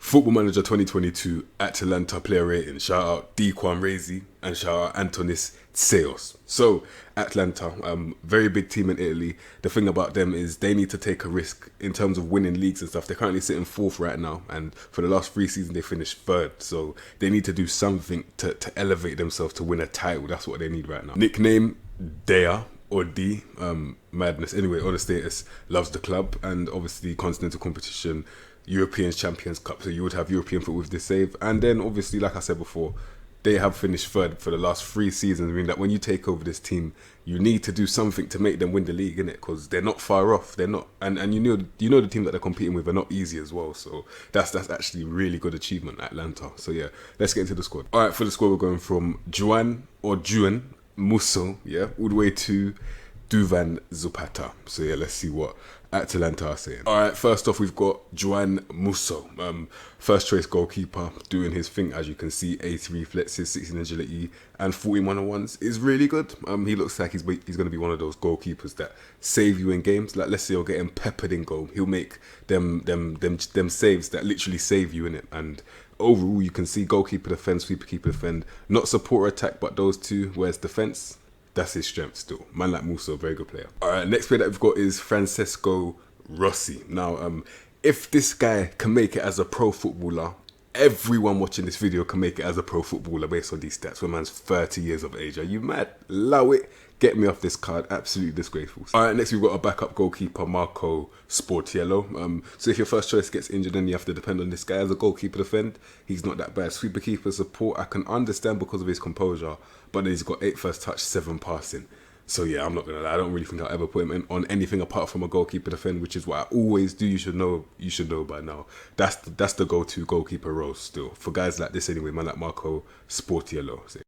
Football Manager 2022 Atalanta player rating. Shout out TO Rezy and shout out Antonis Tseos. So Atalanta, very big team in Italy. The thing about them is they need to take a risk in terms of winning leagues and stuff. They're currently sitting fourth right now, and for the last 3 seasons they finished third. So they need to do something to elevate themselves to win a title. That's what they need right now. Nickname Dea or D, madness. Anyway, on the status, loves the club and obviously continental competition, European Champions Cup. So you would have European football with this save, and then obviously, like I said before, they have finished third for the last 3 seasons. I mean, that when you take over this team, you need to do something to make them win the league, innit? Because they're not far off. They're not, and you know the team that they're competing with are not easy as well. So that's actually really good achievement, Atlanta. So yeah, let's get into the squad. All right, for the squad, we're going from Juan Musso, yeah, all the way to Duvan Zapata. So yeah, let's see what Atalanta are saying. All right, first off, we've got Juan Musso, first choice goalkeeper, doing his thing. As you can see, 80 reflexes, 16 agility, and 41 101s is really good. He looks like he's going to be one of those goalkeepers that save you in games. Like, let's say you're getting peppered in goal, he'll make them saves that literally save you in it. And overall, you can see goalkeeper defend, sweeper keeper defend, not support or attack, but those two. Whereas defense, that's his strength still. Man like Musso, very good player. All right, next player that we've got is Francesco Rossi. Now, if this guy can make it as a pro footballer, everyone watching this video can make it as a pro footballer based on these stats. When man's 30 years of age. Are you mad? Allow it. Get me off this card. Absolutely disgraceful. All right, next we've got a backup goalkeeper, Marco Sportiello. So if your first choice gets injured, then you have to depend on this guy as a goalkeeper defend. He's not that bad. Sweeper keeper support, I can understand because of his composure, but then he's got 8 first touch, 7 passing. So yeah, I'm not gonna lie, I don't really think I'll ever put him on anything apart from a goalkeeper defend, which is what I always do. You should know by now. That's the go-to goalkeeper role still for guys like this anyway. Man like Marco Sportiello. So.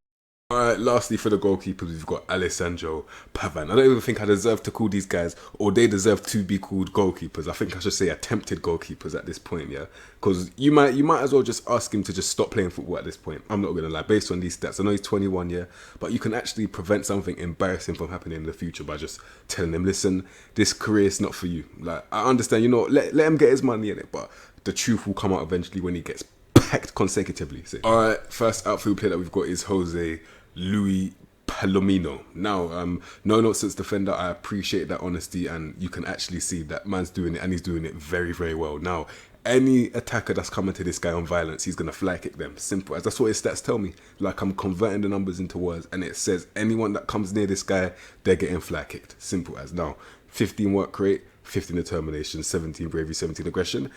Alright, lastly for the goalkeepers, we've got Alessandro Pavan. I don't even think I deserve to call these guys, or they deserve to be called goalkeepers. I think I should say attempted goalkeepers at this point, yeah? Because you might as well just ask him to just stop playing football at this point. I'm not going to lie, based on these stats. I know he's 21, yeah? But you can actually prevent something embarrassing from happening in the future by just telling him, listen, this career is not for you. Like, I understand, let him get his money in it, but the truth will come out eventually when he gets packed consecutively. So. Alright, first outfield player that we've got is Jose Luis Palomino. Now, no nonsense defender. I appreciate that honesty, and you can actually see that man's doing it, and he's doing it very, very well. Now, any attacker that's coming to this guy on violence, he's gonna fly kick them. Simple as. That's what his stats tell me. Like, I'm converting the numbers into words, and it says anyone that comes near this guy, they're getting fly kicked. Simple as. Now, 15 work rate, 15 determination, 17 bravery, 17 aggression.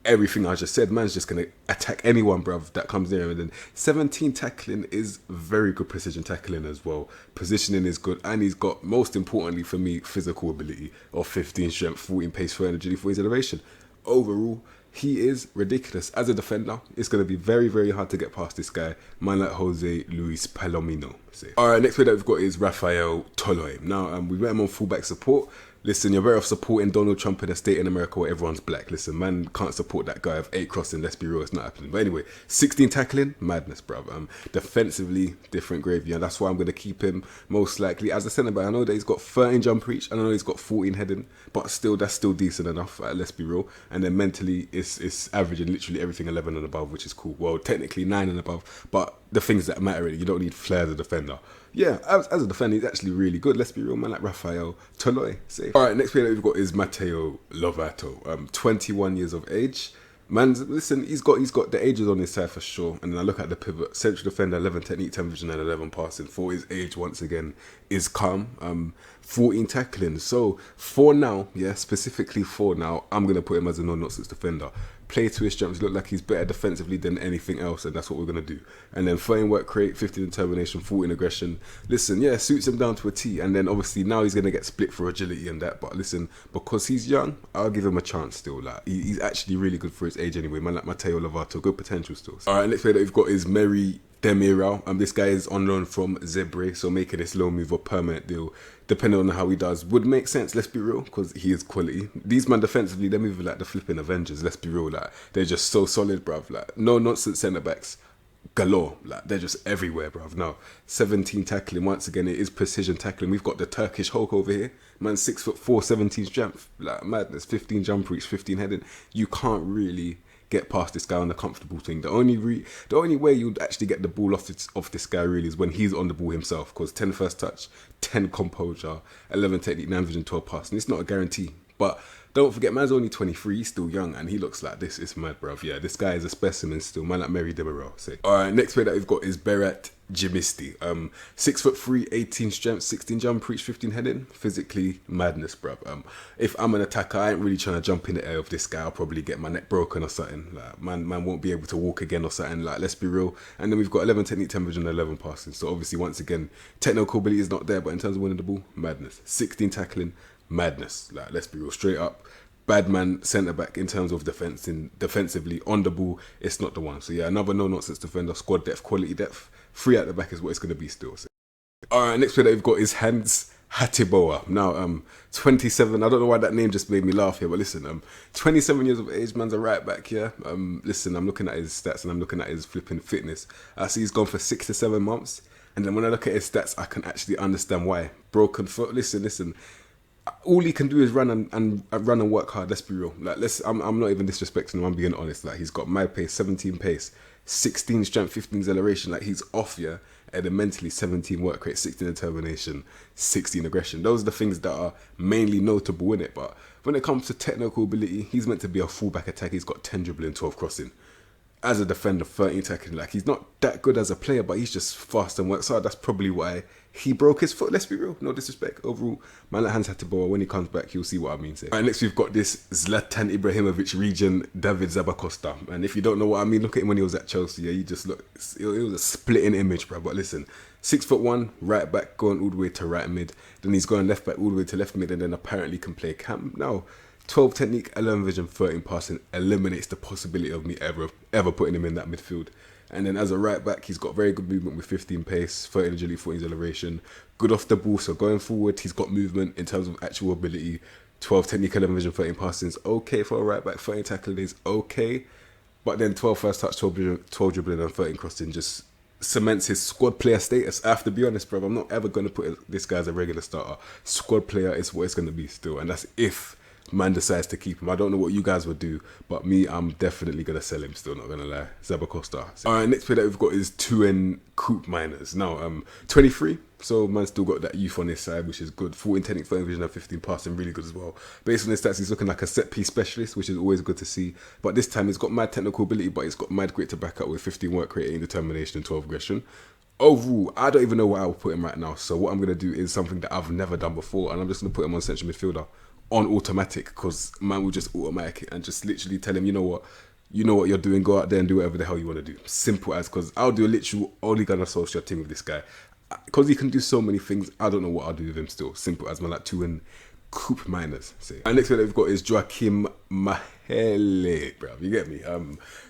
Everything I just said, man's just going to attack anyone, bruv, that comes near him. And then 17 tackling is very good precision tackling as well. Positioning is good. And he's got, most importantly for me, physical ability of 15 strength, 14 pace, 4 energy, 4 acceleration. Overall, he is ridiculous. As a defender, it's going to be very, very hard to get past this guy. Man like Jose Luis Palomino. Alright, next player that we've got is Rafael Toloi. Now, we met him on fullback support. Listen, you're better off supporting Donald Trump in a state in America where everyone's black. Listen, man can't support that guy of 8 crossing. Let's be real, it's not happening. But anyway, 16 tackling, madness, bruv. Defensively, different gravy, and that's why I'm going to keep him most likely as a centre back. I know that he's got 13 jump reach, and I know he's got 14 heading, but still, that's still decent enough. Let's be real. And then mentally, it's averaging literally everything 11 and above, which is cool. Well, technically 9 and above, but the things that matter, really, you don't need flair as a defender. Yeah, as a defender, he's actually really good. Let's be real, man, like Rafael Toloi. Alright, next player that we've got is Matteo Lovato. 21 years of age. Man, listen, he's got the ages on his side for sure. And then I look at the pivot, central defender, 11 technique, 10 vision, and 11 passing. For his age, once again, is calm. 14 tackling. So for now, yeah, specifically for now, I'm gonna put him as a no-nonsense defender. Play to his strengths, look like he's better defensively than anything else, and that's what we're going to do. And then 13 work rate, 15 determination, 14 aggression. Listen, yeah, suits him down to a T. And then obviously now he's going to get split for agility and that. But listen, because he's young, I'll give him a chance still. Like, he's actually really good for his age anyway. Man like Matteo Lovato, good potential still. Alright, next player that we've got is Mary Demiral. This guy is on loan from Zebre, so making this loan move a permanent deal, depending on how he does, would make sense, let's be real, because he is quality. These man defensively, they're moving like the flipping Avengers, let's be real. Like, they're just so solid, bruv. Like, no nonsense centre backs galore. Like, they're just everywhere, bruv. Now, 17 tackling, once again, it is precision tackling. We've got the Turkish Hulk over here. Man, 6'4", 17 strength. Like, madness. 15 jump reach, 15 heading. You can't really get past this guy on a comfortable thing. The only way you'd actually get the ball off this guy really is when he's on the ball himself, because 10 first touch, 10 composure, 11 technique, 9 vision, 12 pass, and it's not a guarantee. But don't forget, man's only 23, he's still young, and he looks like this. It's mad, bruv. Yeah, this guy is a specimen still. Man like Mary Demerol. Alright, next player that we've got is Berat Jimisti. 6'3", 18 strength, 16 jump reach, 15 heading. Physically, madness, bruv. If I'm an attacker, I ain't really trying to jump in the air with this guy. I'll probably get my neck broken or something. Like, man won't be able to walk again or something. Like, let's be real. And then we've got 11 technique, 10 vision, 11 passing. So obviously, once again, technical ability is not there, but in terms of winning the ball, madness. 16 tackling, madness. Like, let's be real, straight up. Bad man centre back in terms of defensively on the ball, it's not the one. So yeah, another no nonsense defender, squad depth, quality depth, 3 at the back is what it's going to be still. So. Alright, next player that we've got is Hans Hatiboa. Now, 27. I don't know why that name just made me laugh here, but listen, 27 years of age, man's a right back here. Listen, I'm looking at his stats and I'm looking at his flipping fitness. I see he's gone for 6 to 7 months, and then when I look at his stats, I can actually understand why. Broken foot. Listen. All he can do is run and work hard. Let's be real. Like, I'm not even disrespecting him. I'm being honest. Like, he's got mad pace, 17 pace, 16 strength, 15 acceleration. Like, he's off, yeah. And then mentally, 17 work rate, 16 determination, 16 aggression. Those are the things that are mainly notable in it. But when it comes to technical ability, he's meant to be a fullback attack. He's got 10 dribbling, 12 crossing. As a defender, 13 tackling. Like, he's not that good as a player, but he's just fast and works hard. That's probably why he broke his foot. Let's be real. No disrespect. Overall, man like Hans Hatiboa, when he comes back, you'll see what I mean. Alright, next we've got this Zlatan Ibrahimovic region, David Zabacosta. And if you don't know what I mean, look at him when he was at Chelsea. Yeah, you just look, it was a splitting image, bro. But listen, 6'1", right back, going all the way to right mid. Then he's going left back all the way to left mid, and then apparently can play camp. Now, 12 technique, 11 vision, 13 passing eliminates the possibility of me ever putting him in that midfield. And then as a right back, he's got very good movement with 15 pace, 13 agility, 14 acceleration. Good off the ball, so going forward, he's got movement in terms of actual ability. 12 technique, 11 vision, 13 passing is okay for a right back. 13 tackling is okay. But then 12 first touch, 12 dribbling and 13 crossing just cements his squad player status. I have to be honest, bro. I'm not ever going to put this guy as a regular starter. Squad player is what it's going to be still. And that's if man decides to keep him. I don't know what you guys would do, but me, I'm definitely going to sell him still, not going to lie. Zabacosta. Alright, next player that we've got is Tuen Koopmeiners. Now, 23, so man still got that youth on his side, which is good. 14 technique, 13 vision and 15 passing, really good as well. Based on his stats, he's looking like a set piece specialist, which is always good to see. But this time, he's got mad technical ability, but he's got mad grit to back up with 15 work rate, 18 determination and 12 aggression. Overall, I don't even know where I will put him right now. So what I'm going to do is something that I've never done before, and I'm just going to put him on central midfielder on automatic, because man will just automatic it and just literally tell him, you know what you're doing, go out there and do whatever the hell you want to do. Simple as, because I'll do a literal Ole Gunnar Solskjaer team with this guy, because he can do so many things. I don't know what I'll do with him still. Simple as, man, like Tuen Koopmeiners. And next one that we've got is Joachim Mahele, bro. You get me?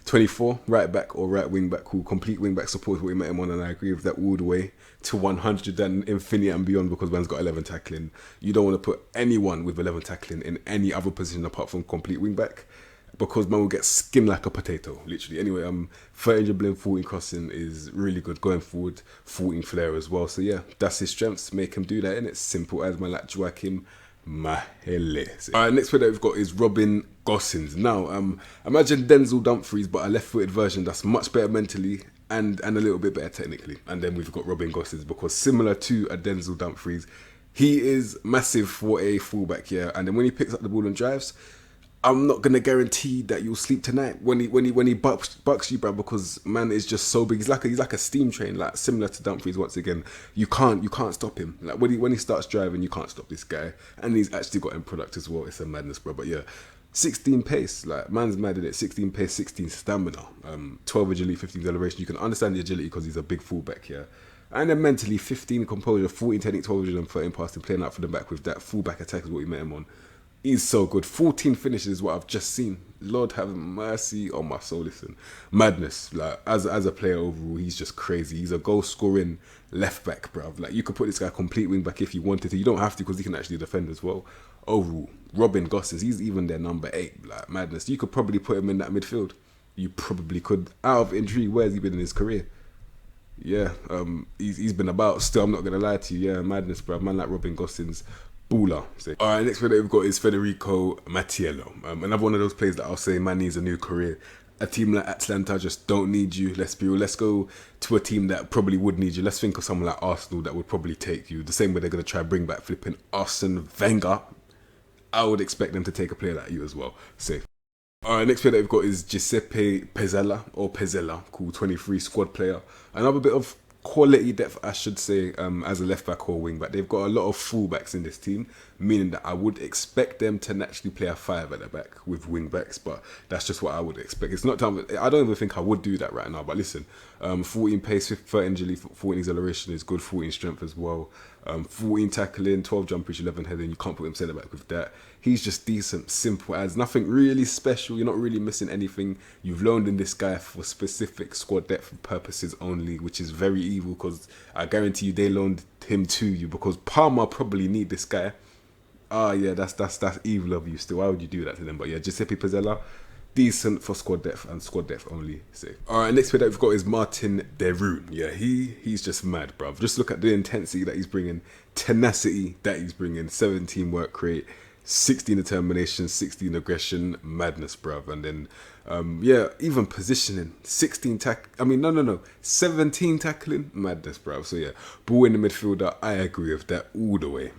24, right back or right wing back, who complete wing back support what we met him on, and I agree with that all the way to 100 and infinity and beyond, because man's got 11 tackling. You don't want to put anyone with 11 tackling in any other position apart from complete wing back, because man will get skinned like a potato, literally. Anyway, 13 dribbling, 14 crossing is really good. Going forward, 14 flair as well. So yeah, that's his strengths. Make him do that, and it's simple as, man, like Joachim Mahele. Alright, next player that we've got is Robin Gosens. Now, imagine Denzel Dumfries, but a left-footed version that's much better mentally and a little bit better technically. And then we've got Robin Gosens, because similar to a Denzel Dumfries, he is massive for a fullback, yeah. And then when he picks up the ball and drives, I'm not gonna guarantee that you'll sleep tonight when he bucks you, bro, because man is just so big. He's like a steam train, like similar to Dumfries. Once again, you can't stop him. Like when he starts driving, you can't stop this guy, and he's actually got end product as well. It's a madness, bro. But yeah, 16 pace, like man's mad at it. 16 pace, 16 stamina, 12 agility, 15 acceleration. You can understand the agility because he's a big fullback here. And then mentally, 15 composure, 14 technique, 12 agility, and 13 passing, playing out for the back with that fullback attack is what we met him on. He's so good. 14 finishes is what I've just seen. Lord have mercy on my soul. Listen, madness. Like as a player overall, he's just crazy. He's a goal scoring left back, bruv. Like you could put this guy complete wing back if you wanted to. You don't have to, because he can actually defend as well. Overall, Robin Gosens, he's even their number 8. Like madness. You could probably put him in that midfield. You probably could. Out of intrigue, where's he been in his career? Yeah, he's been about. Still, I'm not gonna lie to you. Yeah, madness, bruv. Man like Robin Gosens. Baller. Alright, next player that we've got is Federico Mattiello. Another one of those players that I'll say man needs a new career a team like Atalanta just don't need you. Let's be real. Let's go to a team that probably would need you. Let's think of someone like Arsenal that would probably take you. The same way they're going to try to bring back flipping Arsene Wenger. I would expect them to take a player like you as well. Safe. Alright, next player that we've got is Giuseppe Pezzella, called 23 squad player. Another bit of quality depth, I should say, as a left back or wing back. They've got a lot of fullbacks in this team, meaning that I would expect them to naturally play a 5 at the back with wing backs, but that's just what I would expect. It's not time. I don't even think I would do that right now, but listen, 14 pace, 13 agility, 14 acceleration is good, 14 strength as well. 14 tackling, 12 jumpers, 11 heading. You can't put him centre back with that. He's just decent, simple as, nothing really special. You're not really missing anything. You've loaned in this guy for specific squad depth purposes only, which is very evil, because I guarantee you they loaned him to you because Parma probably need this guy. Yeah, that's evil of you still. Why would you do that to them? But yeah, Giuseppe Pezzella, decent for squad depth and squad depth only. Alright, next player that we've got is Martin Derun. Yeah, he's just mad, bruv. Just look at the intensity that he's bringing, tenacity that he's bringing, 17 work rate, 16 determination, 16 aggression, madness, bruv. And then, even positioning, 17 tackling, madness, bruv. So yeah, ball in the midfielder, I agree with that all the way.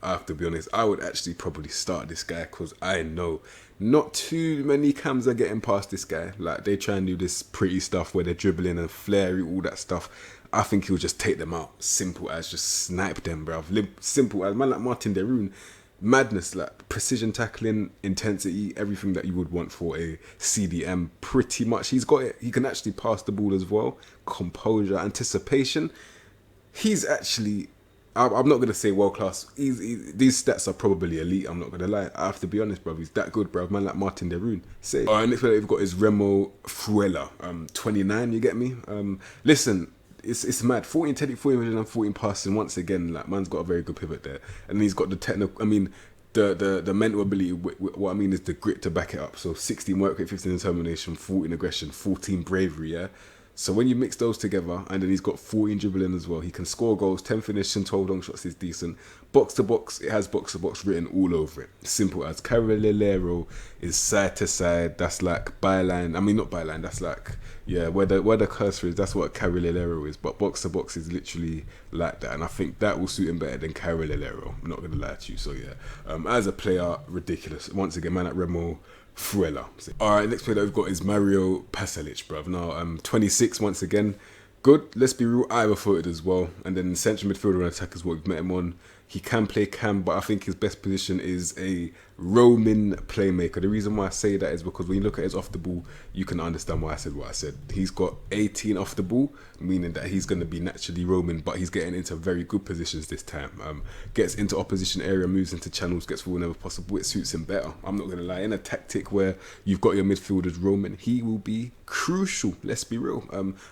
I have to be honest, I would actually probably start this guy because I know not too many cams are getting past this guy. Like, they try and do this pretty stuff where they're dribbling and flary, all that stuff. I think he'll just take them out. Simple as, just snipe them, bruv. Simple as, man like Martin Derun, madness, like precision tackling, intensity, everything that you would want for a CDM. Pretty much, he's got it. He can actually pass the ball as well. Composure, anticipation. He's actually, I'm not gonna say world class. These stats are probably elite. I'm not gonna lie. I have to be honest, bro. He's that good, bro. Man like Martin Derun. Alright, next player we've got is Remo Fruela, 29. You get me? Listen. It's mad. 14 technique, 14 vision, and 14 passing. Once again, like, man's got a very good pivot there, and he's got the technical. I mean, the mental ability. What I mean is the grit to back it up. So 16 work rate, 15 determination, 14 aggression, 14 bravery. Yeah. So when you mix those together, and then he's got 14 dribbling as well, he can score goals, 10 finishing, 12 long shots is decent. Box to box, it has box to box written all over it. Simple as. Carrilero is side to side. That's like byline. I mean, not byline. That's like, yeah, where the cursor is. That's what Carrilero is. But box to box is literally like that, and I think that will suit him better than Carrilero. I'm not gonna lie to you. So yeah, as a player, ridiculous. Once again, man at Remo Fruela. Alright, next player that we've got is Mario Pasalic, bruv. Now, 26 once again. Good, let's be real, either-footed as well. And then central midfielder and attack is what we've met him on. He can play cam, but I think his best position is a roaming playmaker. The reason why I say that is because when you look at his off the ball, you can understand why I said what I said. He's got 18 off the ball, meaning that he's going to be naturally roaming, but he's getting into very good positions this time. Gets into opposition area, moves into channels, gets forward whenever possible. It suits him better. I'm not going to lie. In a tactic where you've got your midfielders roaming, he will be crucial. Let's be real.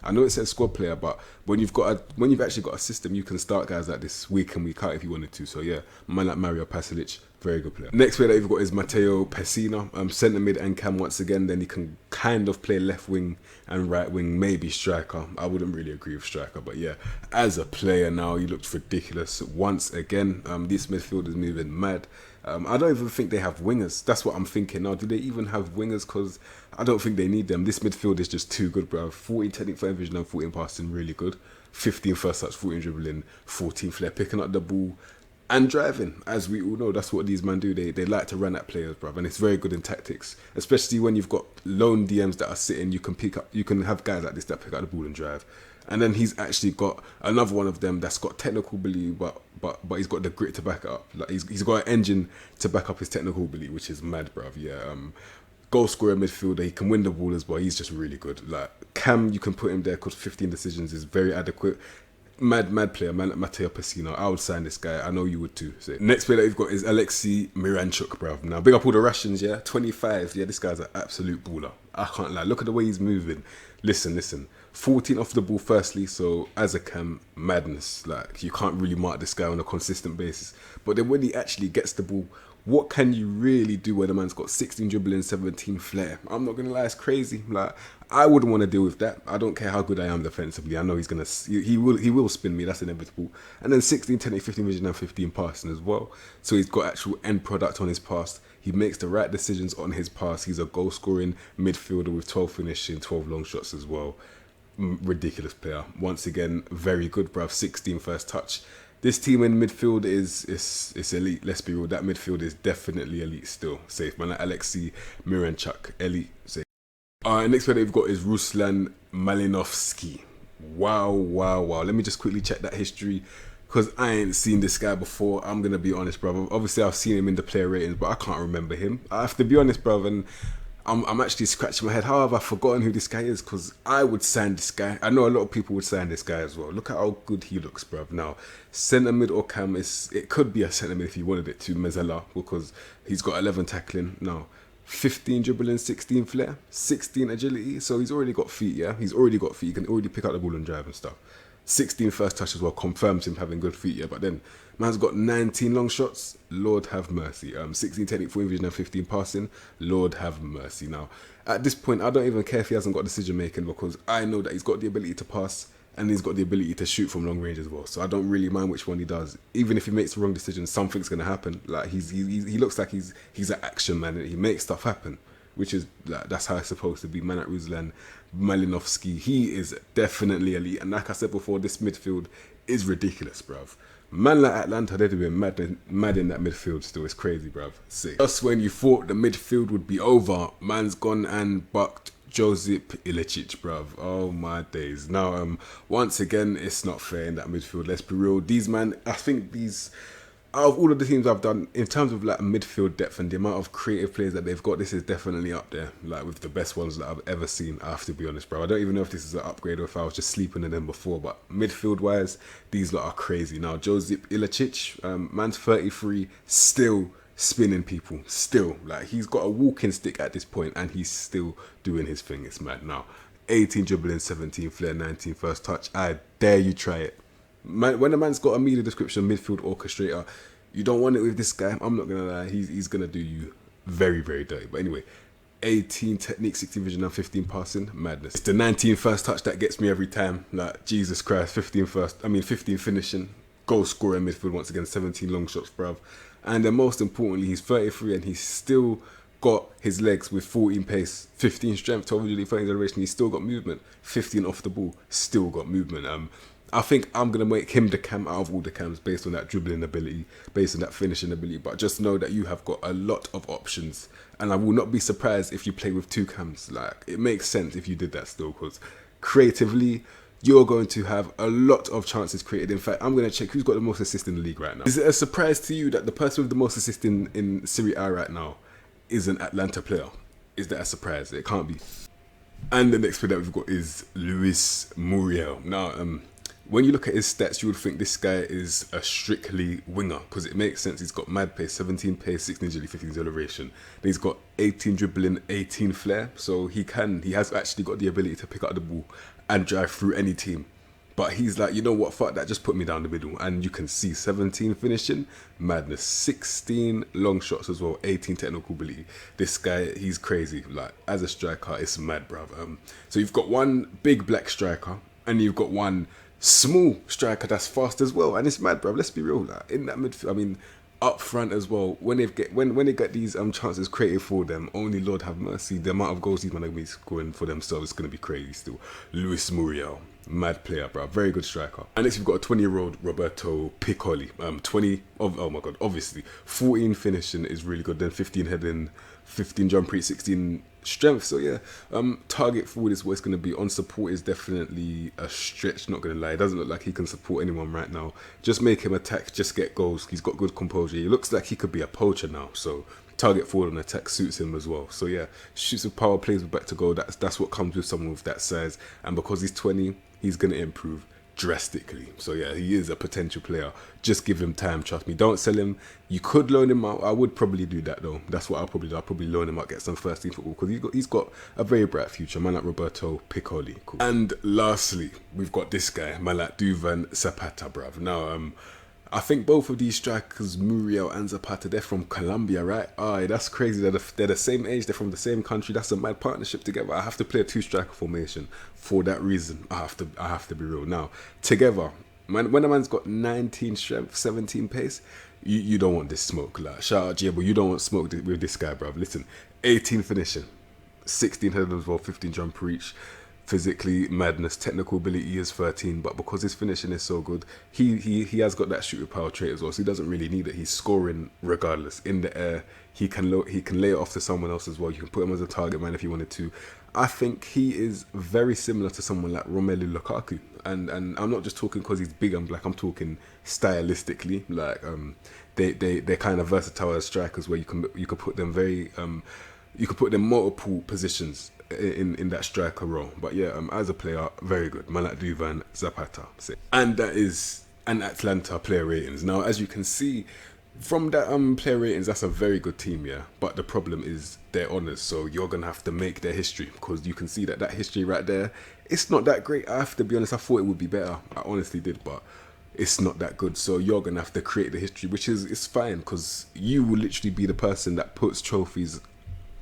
I know it says squad player, but when you've actually got a system, you can start guys like this week in, week out if you wanted to. So yeah, man like Mario Pasalic, very good player. Next player that we've got is Matteo Pessina, centre mid and cam once again. Then he can kind of play left wing and right wing, maybe striker. I wouldn't really agree with striker, but yeah, as a player now, he looks ridiculous once again. This midfield is moving mad. I don't even think they have wingers. That's what I'm thinking now. Do they even have wingers? Because I don't think they need them. This midfield is just too good, bro. 14 technique, 14 vision, and 14 passing, really good. 15 first touch, 14 dribbling, 14 flair, picking up the ball and driving. As we all know, that's what these men do. They like to run at players, bro, and it's very good in tactics. Especially when you've got lone DMs that are sitting, you can have guys like this that pick up the ball and drive. And then he's actually got another one of them that's got technical ability, but he's got the grit to back it up. Like he's got an engine to back up his technical ability, which is mad, bruv. Yeah. Goal scorer midfielder, he can win the ball as well. He's just really good. Like Cam, you can put him there because 15 decisions is very adequate. Mad player, man, like Matteo Pessina. I would sign this guy. I know you would too. So, next player that we've got is Alexei Miranchuk, bruv. Now, big up all the Russians, yeah? 25. Yeah, this guy's an absolute baller. I can't lie. Look at the way he's moving. Listen. 14 off the ball firstly, so as a cam, madness. Like, you can't really mark this guy on a consistent basis. But then when he actually gets the ball, what can you really do where the man's got 16 dribbling, 17 flair? I'm not going to lie, it's crazy. Like, I wouldn't want to deal with that. I don't care how good I am defensively. I know he's going to, he will spin me, that's inevitable. And then 16, 10, 15 vision and 15 passing as well. So he's got actual end product on his pass. He makes the right decisions on his pass. He's a goal-scoring midfielder with 12 finishing, 12 long shots as well. Ridiculous player. Once again, very good, bruv. 16 first touch. This team in midfield is elite. Let's be real. That midfield is definitely elite still. Safe, man. Like Alexei Miranchuk, elite. Safe. Next player that we've got is Ruslan Malinovsky. Wow. Let me just quickly check that history, because I ain't seen this guy before. I'm going to be honest, brother. Obviously, I've seen him in the player ratings, but I can't remember him. I have to be honest, brother, and I'm actually scratching my head. How have I forgotten who this guy is? Because I would sign this guy. I know a lot of people would sign this guy as well. Look at how good he looks, bruv. Now, centre mid or cam, it could be a centre mid if you wanted it to, Mezzala, because he's got 11 tackling. Now, 15 dribbling, 16 flair, 16 agility. So he's already got feet, yeah? He's already got feet. He can already pick up the ball and drive and stuff. 16 first touch as well, confirms him having good feet, yeah? But then, man's got 19 long shots. Lord have mercy. 16 technique, 14 vision and 15 passing. Lord have mercy. Now, at this point, I don't even care if he hasn't got decision making, because I know that he's got the ability to pass and he's got the ability to shoot from long range as well. So I don't really mind which one he does. Even if he makes the wrong decision, something's going to happen. Like he looks like he's an action man, and he makes stuff happen, which is like, that's how it's supposed to be. Man at Ruslan Malinovsky, he is definitely elite. And like I said before, this midfield is ridiculous, bruv. Man like Atalanta, they'd have been mad in that midfield still. It's crazy, bruv. Sick. Just when you thought the midfield would be over, man's gone and bucked Josip Ilicic, bruv. Oh my days. Now, once again, it's not fair in that midfield. Let's be real. These man, I think these, out of all of the teams I've done, in terms of like midfield depth and the amount of creative players that they've got, this is definitely up there, like with the best ones that I've ever seen. I have to be honest, bro. I don't even know if this is an upgrade or if I was just sleeping in them before, but midfield wise, these lot are crazy. Now, Josip Ilicic, man's 33, still spinning people, still. Like, he's got a walking stick at this point and he's still doing his thing. It's mad. Now, 18 dribbling, 17 flair, 19 first touch. I dare you try it. Man, when a man's got a media description, midfield orchestrator, you don't want it with this guy. I'm not gonna lie, he's gonna do you very, very dirty. But anyway, 18 technique, 16 vision and 15 passing, madness. It's the 19 first touch that gets me every time. Like, Jesus Christ, 15 finishing, goal scorer in midfield once again, 17 long shots, bruv. And then most importantly, he's 33 and he's still got his legs with 14 pace, 15 strength, 12 agility, 13 acceleration. He's still got movement, 15 off the ball, still got movement. I think I'm going to make him the cam out of all the cams based on that dribbling ability, based on that finishing ability. But just know that you have got a lot of options. And I will not be surprised if you play with two cams. Like, it makes sense if you did that still, because creatively, you're going to have a lot of chances created. In fact, I'm going to check who's got the most assists in the league right now. Is it a surprise to you that the person with the most assists in Serie A right now is an Atalanta player? Is that a surprise? It can't be. And the next player that we've got is Luis Muriel. Now, when you look at his stats, you would think this guy is a strictly winger, because it makes sense. He's got mad pace, 17 pace, 16 agility, 15 acceleration. Then he's got 18 dribbling, 18 flair. So he has actually got the ability to pick up the ball and drive through any team. But he's like, you know what, fuck that, just put me down the middle. And you can see 17 finishing, madness, 16 long shots as well, 18 technical ability. This guy, he's crazy. Like, as a striker, it's mad, bruv. So you've got one big black striker, and you've got one small striker that's fast as well. And it's mad, bruv. Let's be real. Like, in that midfield, I mean, up front as well, when they get these chances created for them, only Lord have mercy. The amount of goals these men are going to be scoring for themselves is going to be crazy still. Luis Muriel, mad player, bro, very good striker. And next we've got a 20-year-old Roberto Piccoli. Oh my god, obviously 14 finishing is really good. Then 15 heading, 15 jump rate, 16 strength. So yeah, target forward is what it's going to be. On support is definitely a stretch, not going to lie. It doesn't look like he can support anyone right now. Just make him attack, just get goals. He's got good composure. He looks like he could be a poacher now, so target forward on attack suits him as well. So yeah, shoots with power, plays with back to goal. That's what comes with someone with that size. And because he's 20, he's going to improve drastically. So yeah, he is a potential player. Just give him time, trust me. Don't sell him. You could loan him out. I would probably do that though. That's what I'll probably do. I'll probably loan him out, get some first team football, because he's got a very bright future. Man like Roberto Piccoli. Cool. And lastly, we've got this guy, man like Duvan Zapata, bruv. Now, I think both of these strikers, Muriel and Zapata, they're from Colombia, right? Oh, that's crazy. They're the same age. They're from the same country. That's a mad partnership together. I have to play a two-striker formation for that reason. I have to be real. Now, together, when a man's got 19 strength, 17 pace, you don't want this smoke. Like, shout out Jabo, you don't want smoke with this guy, bruv. Listen, 18 finishing, 16 headers as well, 15 jump reach. Physically madness, technical ability is 13, but because his finishing is so good, he has got that shooter power trait as well. So he doesn't really need it. He's scoring regardless in the air. He can lay it off to someone else as well. You can put him as a target man if you wanted to. I think he is very similar to someone like Romelu Lukaku, and I'm not just talking because he's big and black. I'm talking stylistically. Like they're kind of versatile as strikers, where you can put them you could put them multiple positions in that striker role. But yeah, as a player, very good. Man like Duvan Zapata. And that is an Atalanta player ratings. Now, as you can see from that player ratings, that's a very good team, yeah. But the problem is their honours, so you're gonna have to make their history, because you can see that history right there, it's not that great. I have to be honest, I thought it would be better. I honestly did, but it's not that good. So you're gonna have to create the history, which is it's fine, because you will literally be the person that puts trophies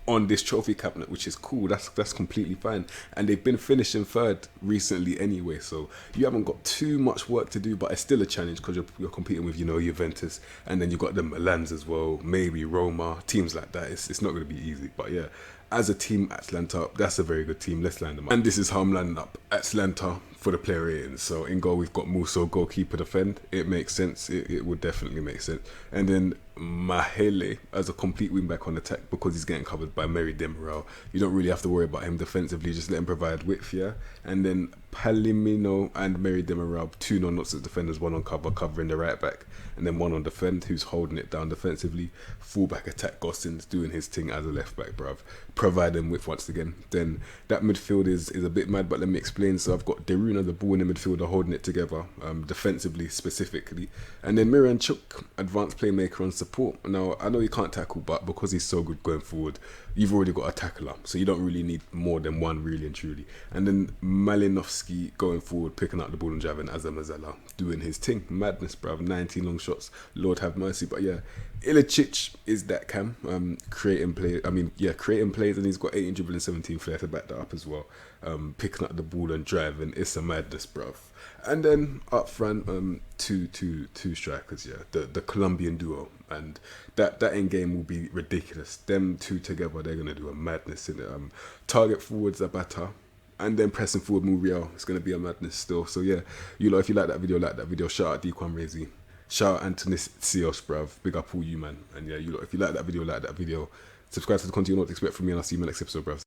on this trophy cabinet, which is cool. That's completely fine. And they've been finishing third recently anyway, so you haven't got too much work to do, but it's still a challenge because you're competing with, Juventus, and then you got the Milans as well, maybe Roma, teams like that. It's not going to be easy, but yeah, as a team, Atalanta, that's a very good team. Let's line them up. And this is how I'm lining up Atalanta for the player ratings. So in goal, we've got Musso, goalkeeper, defend. It makes sense. It would definitely make sense. And then Mahele as a complete wing back on attack, because he's getting covered by Mary Demiral. You don't really have to worry about him defensively. Just let him provide width, yeah. And then Palomino and Mary Demiral, two non-nonsense defenders, one on cover, covering the right back, and then one on defend, who's holding it down defensively. Fullback attack, Gostin's doing his thing as a left back, bruv. Providing width once again. Then that midfield is a bit mad, but let me explain. So I've got Deruna, the ball in the midfielder, holding it together, defensively specifically. And then Miranchuk, advanced playmaker on support. Now, I know he can't tackle, but because he's so good going forward, you've already got a tackler, so you don't really need more than one, really and truly. And then Malinovsky going forward, picking up the ball and driving as a Mazzella, doing his thing. Madness, bruv. 19 long shots. Lord have mercy. But yeah, Ilicic is that cam, creating plays, and he's got 18 dribbling, 17 flair to back that up as well. Picking up the ball and driving. It's a madness, bruv. And then up front, two strikers, yeah, the Colombian duo, and that end game will be ridiculous. Them two together, they're gonna do a madness in it. Target forward Zapata, and then pressing forward Muriel. It's gonna be a madness still. So yeah, if you like that video, shout out TO Rezy, shout out Antonis Cios, bruv. Big up all you, man. And yeah, if you like that video, subscribe to the content. You know what to expect from me, and I'll see you in my next episode, bruv.